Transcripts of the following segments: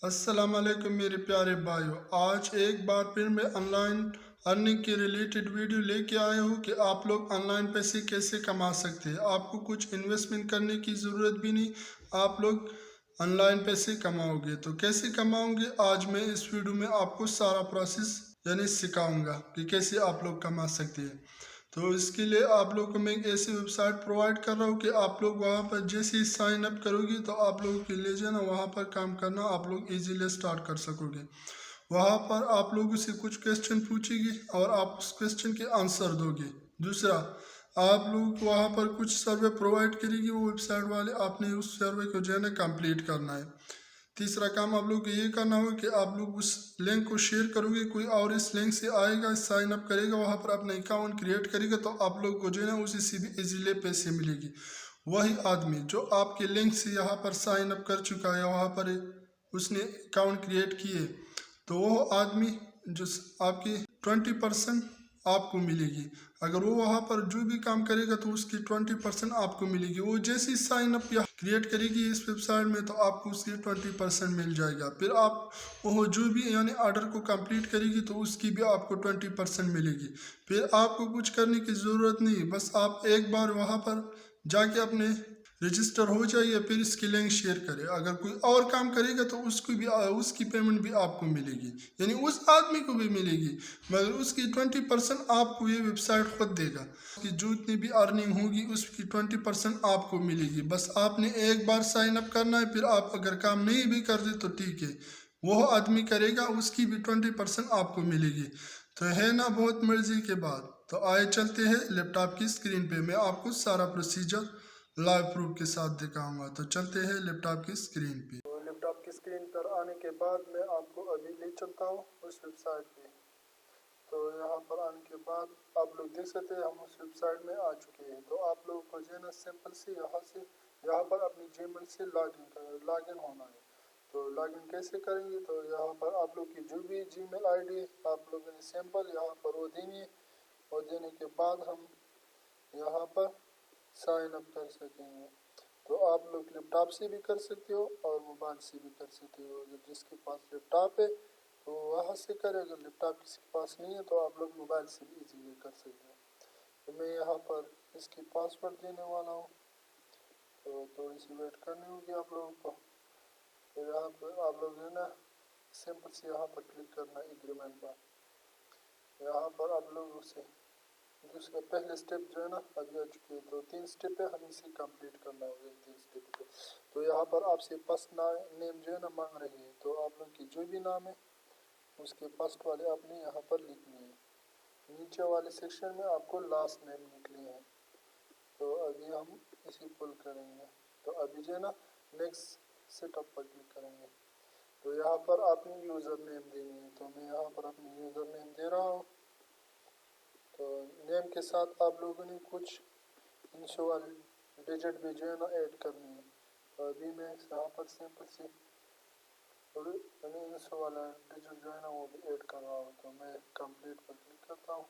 अस्सलाम वालेकुम मेरे प्यारे भाइयों। आज एक बार फिर मैं ऑनलाइन अर्निंग के रिलेटेड वीडियो लेके आया हूँ कि आप लोग ऑनलाइन पैसे कैसे कमा सकते हैं। आपको कुछ इन्वेस्टमेंट करने की ज़रूरत भी नहीं, आप लोग ऑनलाइन पैसे कमाओगे। तो कैसे कमाओगे, आज मैं इस वीडियो में आपको सारा प्रोसेस यानी सिखाऊंगा कि कैसे आप लोग कमा सकते हैं। तो इसके लिए आप लोग को मैं एक ऐसी वेबसाइट प्रोवाइड कर रहा हूँ कि आप लोग वहाँ पर जैसे ही साइन अप करोगे तो आप लोगों के लिए जो है ना वहाँ पर काम करना आप लोग इजीली स्टार्ट कर सकोगे। वहाँ पर आप लोगों से कुछ क्वेश्चन पूछेगी और आप उस क्वेश्चन के आंसर दोगे। दूसरा, आप लोग को वहाँ पर कुछ सर्वे प्रोवाइड करेगी वो वेबसाइट वाले, आपने उस सर्वे को जो है ना कंप्लीट करना है। तीसरा काम आप लोग को ये करना होगा कि आप लोग उस लिंक को शेयर करोगे, कोई और इस लिंक से आएगा, साइन अप करेगा, वहाँ पर अपना अकाउंट क्रिएट करेगा तो आप लोग को जो है ना उसी से भी इजीली पैसे मिलेगी। वही आदमी जो आपके लिंक से यहाँ पर साइन अप कर चुका है, वहाँ पर उसने अकाउंट क्रिएट किए, तो वो आदमी जो आपकी 20% आपको मिलेगी। अगर वो वहाँ पर जो भी काम करेगा तो उसकी 20% आपको मिलेगी। वो जैसी साइन अप या क्रिएट करेगी इस वेबसाइट में तो आपको उसकी 20% मिल जाएगा। फिर आप वो जो भी यानी ऑर्डर को कंप्लीट करेगी तो उसकी भी आपको 20% मिलेगी। फिर आपको कुछ करने की ज़रूरत नहीं, बस आप एक बार वहाँ पर जाके अपने रजिस्टर हो जाइए, फिर इसकी लिंक शेयर करें। अगर कोई और काम करेगा तो उसको भी उसकी पेमेंट भी आपको मिलेगी, यानी उस आदमी को भी मिलेगी, मगर उसकी 20% आपको ये वेबसाइट खुद देगा। उसकी जितनी भी अर्निंग होगी उसकी 20% आपको मिलेगी। बस आपने एक बार साइन अप करना है, फिर आप अगर काम नहीं भी कर दे तो ठीक है, वो आदमी करेगा, उसकी भी 20% आपको मिलेगी। तो है ना बहुत मर्जी के बाद। तो आए चलते हैं लैपटॉप की स्क्रीन पे, मैं आपको सारा प्रोसीजर लाइव प्रूफ के साथ दिखाऊंगा। तो चलते हैं लैपटॉप की स्क्रीन पे। तो लैपटॉप की स्क्रीन पर आने के बाद मैं आपको अभी ले चलता हूँ उस वेबसाइट पे। तो यहाँ पर आने के बाद आप लोग देख सकते हैं हम उस वेबसाइट में आ चुके हैं। तो आप लोगों को जो है ना सिंपल से यहाँ पर अपनी जीमेल से लॉगिन होना है। तो लॉगिन कैसे करेंगे, तो यहाँ पर आप लोग की जो भी जीमेल आईडी है आप लोगों ने सिंपल यहाँ पर वो देनी है। और देने के बाद हम यहाँ पर साइन अप कर सकेंगे। तो आप लोग लैपटॉप से भी कर सकते हो और मोबाइल से भी कर सकते हो। अगर जिसके पास लैपटॉप है तो वहाँ से करें, अगर लैपटॉप किसी के पास नहीं है तो आप लोग मोबाइल से भी इजीली कर सकते हो। तो मैं यहाँ पर इसकी पासवर्ड देने वाला हूँ, तो थोड़ी सी वेट करनी होगी आप लोगों को। तो यहाँ पर आप लोग है ना सिंपल से यहाँ पर क्लिक करना है एग्रीमेंट पर। यहाँ पर आप लोग उसे दूसरा पहले स्टेप जो है ना अभी आ चुके हैं, तो 3 स्टेप है, हमें इसे कंप्लीट करना होगा 3 स्टेप पे। तो यहाँ पर आपसे फर्स्ट नेम जो है ना मांग रही है, तो आप लोग की जो भी नाम है उसके फर्स्ट वाले आपने यहाँ पर लिखने हैं। नीचे वाले सेक्शन में आपको लास्ट नेम लिखने हैं। तो अभी हम इसे पुल करेंगे। तो अभी जो है ना नेक्स्ट सेटअप पर क्लिक करेंगे। तो यहाँ पर आपने यूज़र नेम देनी है, तो मैं यहाँ पर अपनी यूज़र नेम दे रहा हूँ। तो नेम के साथ आप लोगों ने कुछ इंश्योर डिजिट भी जो है ना ऐड करनी है। तो अभी मैं यहाँ पर सिंपल से थोड़ी इंश्योर वाला डिजिट जो है ना वो भी ऐड कर रहा हूँ। तो मैं कंप्लीट पर क्लिक करता हूँ।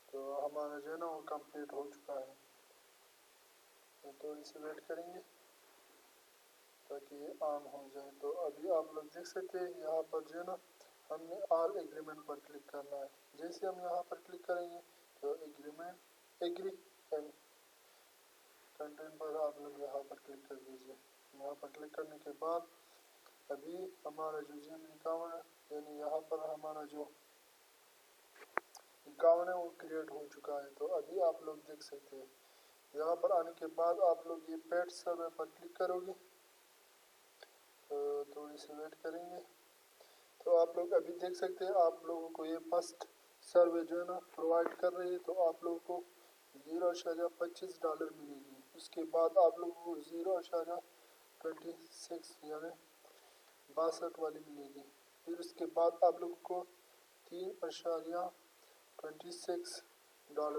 तो हमारा जो है ना वो कंप्लीट हो चुका है। तो थोड़ी सी वेट करेंगे ताकि ये ऑन हो जाए। तो अभी आप लोग देख सकते हैं यहाँ पर जो है ना हमने ऑल एग्रीमेंट पर क्लिक करना है। जैसे हम यहाँ पर क्लिक करेंगे तो एग्रीमेंट एग्री एंड कंटेंट पर आप लोग यहाँ पर क्लिक कर दीजिए। यहाँ पर क्लिक करने के बाद अभी हमारा जो जीमेल अकाउंट है यानी यहाँ पर हमारा जो अकाउंट है वो क्रिएट हो चुका है। तो अभी आप लोग देख सकते हैं यहाँ पर आने के बाद आप लोग ये पेड सर्वे पर क्लिक करोगे। तो थोड़ी सी वेट करेंगे। तो आप लोग अभी देख सकते हैं आप लोगों को ये फर्स्ट सर्वे जो है ना प्रोवाइड कर रही है। तो आप लोगों को $0.25 मिलेगी। उसके बाद आप लोगों को 0.26 यानी 62 वाली मिलेगी। फिर उसके बाद आप लोगों को $3.26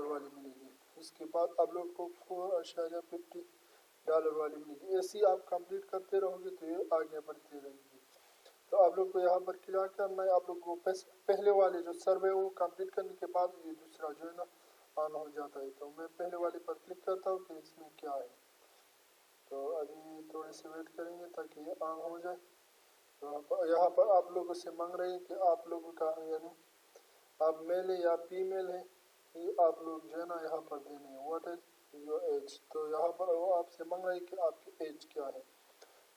वाली मिलेगी। उसके बाद आप लोग को $4.50 वाली मिलेगी। ऐसे ही आप कंप्लीट करते रहोगे तो ये आगे बढ़ते रहेंगे। तो आप लोग को यहाँ पर क्या करना है, आप लोग को पहले वाले जो सर्वे वो कंप्लीट करने के बाद ये दूसरा जो है ना ऑन हो जाता है। तो मैं पहले वाले पर क्लिक करता हूँ कि इसमें क्या है। तो अभी थोड़ी सी वेट करेंगे ताकि ये ऑन हो जाए। तो यहाँ पर आप लोगों से मांग रहे हैं कि आप लोगों का यानी आप मेल है या फीमेल है, ये आप लोग जो है ना यहाँ पर देने हैं। व्हाट इज योर एज, तो यहाँ पर वो आपसे मांग रहे हैं कि आपकी एज क्या है।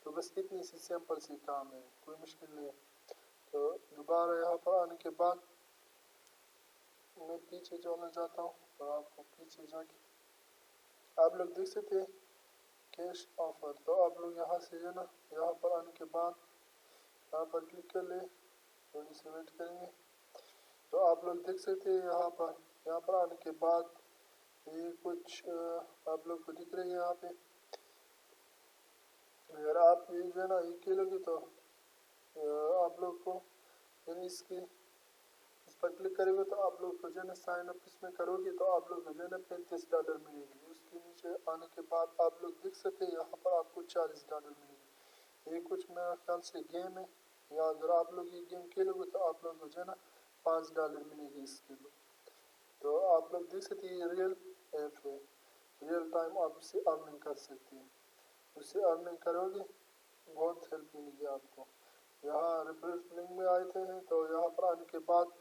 तो बस इतनी सी सिंपल सी काम है, कोई मुश्किल नहीं है। तो दोबारा यहाँ पर आने के बाद मैं पीछे चला जाता हूँ और आपको पीछे जाके आप लोग देख सकते हैं कैश ऑफर। तो आप लोग यहाँ से जो है ना यहाँ पर आने के बाद यहाँ पर क्लिक कर ले, थोड़ी सी वेट करेंगे। तो आप लोग देख सकते हैं यहाँ पर आने के बाद ये कुछ आप लोग को दिख रही है यहाँ पे। अगर आप ये जो है ना ये खेलोगे तो आप लोग को यानी इस पर क्लिक करोगे तो आप लोग को जो है ना साइन अप इसमें करोगे तो आप लोग को जो है ना $35 मिलेगी। उसके नीचे आने के बाद आप लोग देख सकते हैं यहाँ पर आपको $40 मिलेगी। ये कुछ मेरा ख्याल से गेम है, या अगर आप लोग ये गेम खेलोगे तो आप लोग को जो है ना $5 मिलेगी इसके लिए। तो आप लोग देख सकते हैं ये रियल ऐप है, रियल टाइम आप इससे अर्निंग कर सकते हैं। उससे अर्निंग करोगे बहुत हेल्प मिलेगी आपको। यहाँ रेफरेंस लिंक में आए थे हैं तो यहाँ पर आने के बाद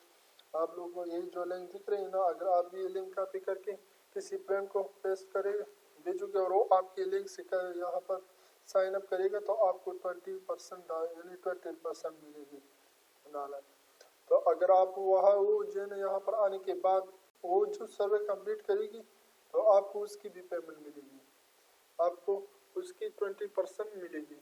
आप लोगों को यही जो लिंक दिख रही है ना, अगर आप ये लिंक कॉपी करके किसी फ्रेंड को पेस्ट करेंगे भेजोगे और वो आपके लिंक से यहाँ पर साइन अप करेगा तो आपको 20% यानी 20% मिलेगी डॉलर। तो अगर आप वहाँ वो जो है ना यहाँ पर आने के बाद वो जो सर्वे कंप्लीट करेगी तो आपको उसकी भी पेमेंट मिलेगी, आपको उसकी 20% मिलेगी।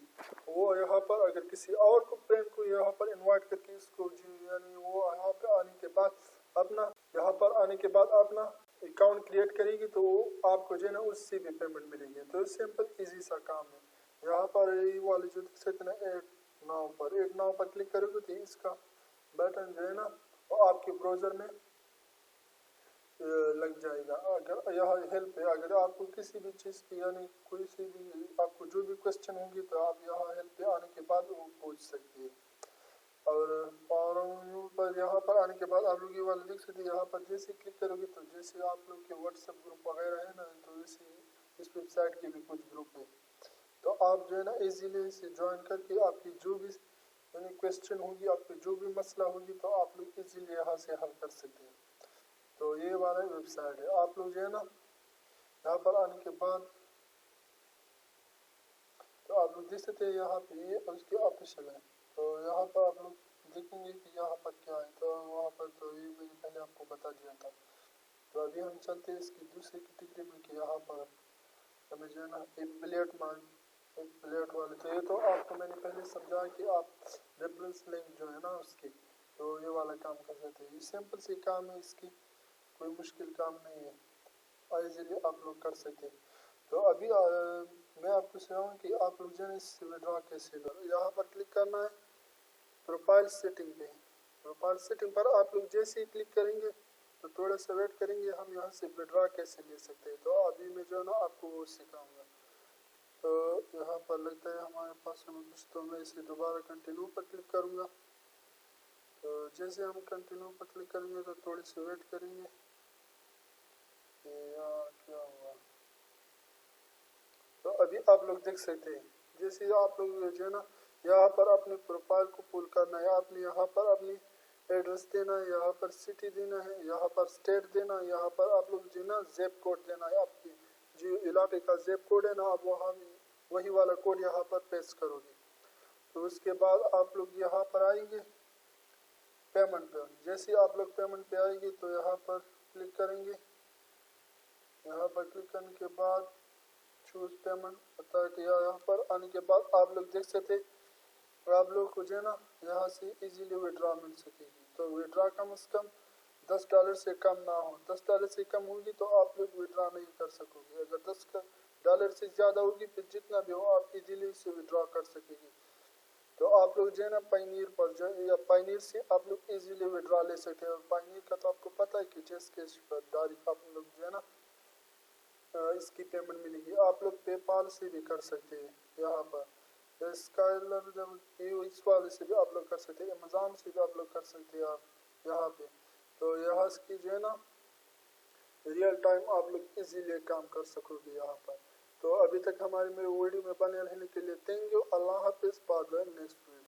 वो यहाँ पर अगर किसी और को फ्रेंड को यहाँ पर इनवाइट करके इसको यानी वो यहाँ पे आने के बाद अपना यहाँ पर आने के बाद अपना अकाउंट क्रिएट करेगी तो वो आपको जो है ना उससे भी पेमेंट मिलेगी। तो सिंपल इजी सा काम है। यहाँ पर ये वाले जो देख सकते ना एड नाउ पर क्लिक करोगे तो इसका बटन जो है ना वो आपके ब्राउजर में लग जाएगा। अगर यह हेल्प है, अगर आपको किसी भी चीज़ की यानी कोई सी भी आपको जो भी क्वेश्चन होंगी तो आप यहाँ हेल्प पे आने के बाद वो पूछ सकते हैं। और पर यहाँ पर आने के बाद आप लोग ये वाला देख सकते हैं, यहाँ पर जैसे क्लिक करोगे तो जैसे आप लोग के व्हाट्सएप ग्रुप वगैरह है ना, तो वैसे इस वेबसाइट के भी कुछ ग्रुप है। तो आप जो है ना इजीली इसे ज्वाइन करके आपकी जो भी यानी क्वेश्चन होगी, आपकी जो भी मसला होगी तो आप लोग इजीली यहाँ से हल कर सकते हैं। तो ये वाला वेबसाइट है। आप लोग जो है ना यहाँ पर आने के बाद तो आप लोग देख सकते हैं यहाँ पे ये उसके ऑफिशियल है। तो यहाँ पर आप लोग देखेंगे कि यहाँ पर क्या है, तो वहाँ पर तो ये मैंने पहले आपको बता दिया था। तो अभी हम चलते हैं इसकी दूसरी कैटेगरी में कि यहाँ पर हमें जो है ना एक प्लेट वाले। तो ये तो आपको मैंने पहले समझाया कि आप रेफरेंस लिंक जो है ना उसकी, तो ये वाला काम कर सकते हैं। ये सिंपल सी काम है, इसकी कोई मुश्किल काम नहीं है, इजीली आप लोग कर सकते हैं। तो अभी मैं आपको सिखाऊंगा कि आप लोग जो है इससे विड्रॉ कैसे लो। यहाँ पर क्लिक करना है प्रोफाइल सेटिंग पे। प्रोफाइल सेटिंग पर आप लोग जैसे ही क्लिक करेंगे तो थोड़ा सा वेट करेंगे, हम यहाँ से विड्रॉ कैसे ले सकते हैं। तो अभी मैं जो है ना आपको वो सिखाऊंगा। तो यहाँ पर लगता है हमारे पास हमें कुछ, तो मैं इसे दोबारा कंटिन्यू पर क्लिक करूँगा। तो जैसे हम कंटिन्यू पर क्लिक करेंगे तो थोड़ी सी वेट करेंगे। क्या हुआ, तो अभी आप लोग देख सकते हैं जैसे आप लोग जो है ना यहाँ पर अपनी प्रोफाइल को पुल करना है, आपने यहाँ पर अपनी एड्रेस देना है, यहाँ पर सिटी देना है, यहाँ पर स्टेट देना है, यहाँ पर आप लोग जो ना ज़िप कोड देना है, आपकी जो इलाके का ज़िप कोड है ना आप वहाँ वही वाला कोड यहाँ पर पेस्ट करोगे। तो उसके बाद आप लोग यहाँ पर आएंगे पेमेंट पर। जैसे आप लोग पेमेंट पे आएंगे तो यहाँ पर क्लिक करेंगे। यहाँ पर क्लिक करने के बाद चूज पेमेंट अथॉरिटी, यहाँ पर आने के बाद आप लोग देख सकते आप लोग को जो है ना यहाँ से इजीली विड्रॉ मिल सकेगी। तो विड्रॉ कम से कम $10 से कम ना हो। $10 से कम होगी तो आप लोग विड्रॉ नहीं कर सकोगे। अगर $10 से ज़्यादा होगी फिर जितना भी हो आप इजीली इसे विड्रॉ कर सकेंगे। तो आप लोग जो है ना पायनियर पर जो या पायनियर से आप लोग इजीली विड्रॉ ले सकते हैं। और पायनियर का तो आपको पता है कि जिस केस पर डायरेक्ट आप लोग जो है ना इसकी पेमेंट मिलेगी। आप लोग पेपाल से भी कर सकते हैं, यहाँ पर स्काइलर जब इस वाले से भी आप लोग कर सकते हैं, अमेज़ॉन से भी आप लोग कर सकते हैं आप यहाँ पे। तो यहाँ की जो है ना रियल टाइम आप लोग इजीली काम कर सकोगे यहाँ पर। तो अभी तक हमारे मेरे वीडियो में बने रहने के लिए थैंक यू। अल्लाह हाफिज़। Next video.